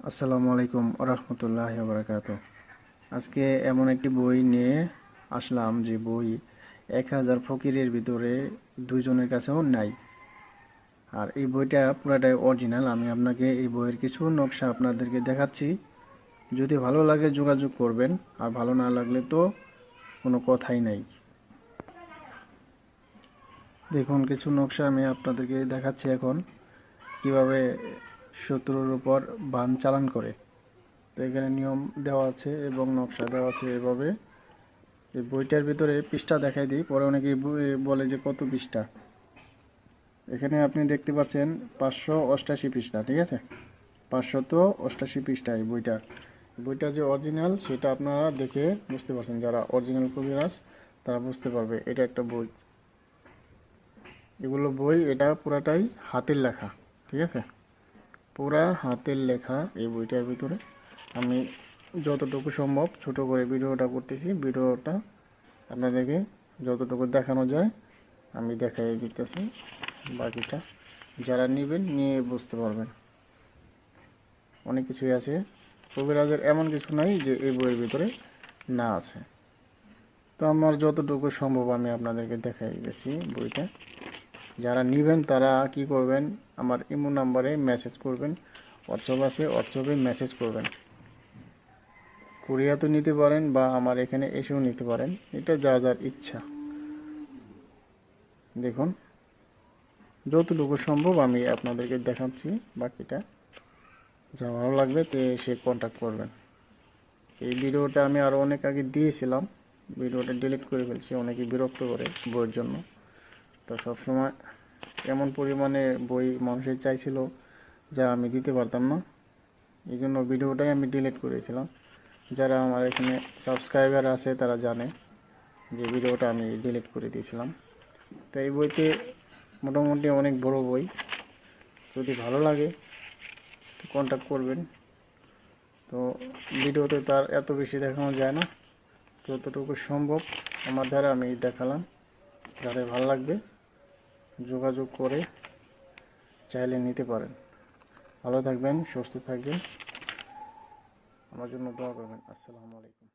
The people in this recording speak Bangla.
আসসালামু আলাইকুম রহমতুল্লাহ বারাকাতু। আজকে এমন একটি বই নিয়ে আসলাম যে বই 1000 ফকিরের ভিতরে দুইজনের কাছেও নাই। আর এই বইটা পুরাটাই অরিজিনাল। আমি আপনাকে এই বইয়ের কিছু নকশা আপনাদেরকে দেখাচ্ছি। যদি ভালো লাগে যোগাযোগ করবেন, আর ভালো না লাগলে তো কোনো কথাই নাই। দেখুন, কিছু নকশা আমি আপনাদেরকে দেখাচ্ছি এখন কিভাবে শত্রুর উপর বান চালান করে। তো এখানে নিয়ম দেওয়া আছে এবং নকশা দেওয়া আছে এভাবে। এই বইটার ভিতরে পৃষ্ঠা দেখাই দিই, পরে অনেকেই বলে যে কত পৃষ্ঠা। এখানে আপনি দেখতে পাচ্ছেন 588 পৃষ্ঠা, ঠিক আছে? 588 পৃষ্ঠা এই বইটা। বইটা যে অরিজিনাল সেটা আপনারা দেখে বুঝতে পারছেন, যারা অরিজিনাল কবিরাজ তারা বুঝতে পারবে এটা একটা বই। এগুলো বই, এটা পুরাটাই হাতের লেখা, ঠিক আছে? পুরা হাতের লেখা এই বইটার ভিতরে। আমি যতটুকু সম্ভব ছোট করে ভিডিওটা করতেছি, ভিডিওটা আপনাদেরকে যতটুকু দেখানো যায় আমি দেখাই দিতেছি। বাকিটা যারা নেবেন নিয়ে বুঝতে পারবেন। অনেক কিছুই আছে, কবিরাজের এমন কিছু নাই যে এই বইয়ের ভিতরে না আছে। তো আমার যতটুকু সম্ভব আমি আপনাদেরকে দেখাই দিতেছি বইটা। যারা নেবেন তারা কি করবেন, আমার ইমো নাম্বারে মেসেজ করবেন, হোয়াটসঅ্যাপ আছে, হোয়াটসঅ্যাপে মেসেজ করবেন। কুরিয়া তো নিতে পারেন বা আমার এখানে এসেও নিতে পারেন, এটা যার যার ইচ্ছা। দেখুন, যতটুকু সম্ভব আমি আপনাদেরকে দেখাচ্ছি। বাকিটা যা ভালো লাগবে তে সে কন্ট্যাক্ট করবেন। এই ভিডিওটা আমি আরও অনেক আগে দিয়েছিলাম, ভিডিওটা ডিলিট করে ফেলছি, অনেকে বিরক্ত করে বইয়ের জন্য। তো সবসময় এমন পরিমাণে বই মানুষের চাইছিল যা আমি দিতে পারতাম না, এই জন্য ভিডিওটাই আমি ডিলিট করেছিলাম। যারা আমার এখানে সাবস্ক্রাইবার আছে তারা জানে যে ভিডিওটা আমি ডিলিট করে দিয়েছিলাম। তো এই বইতে মোটামুটি অনেক বড় বই, যদি ভালো লাগে তো কন্ট্যাক্ট করবেন। তো ভিডিওতে তার এত বেশি দেখানো যায় না, যতটুকু সম্ভব আমার দ্বারা আমি দেখালাম। যাদের ভালো লাগবে যোগাযোগ করে চাইলে নিতে পারেন। ভালো থাকবেন, সুস্থ থাকবেন, আমার জন্য দোয়া করবেন। আসসালামু আলাইকুম।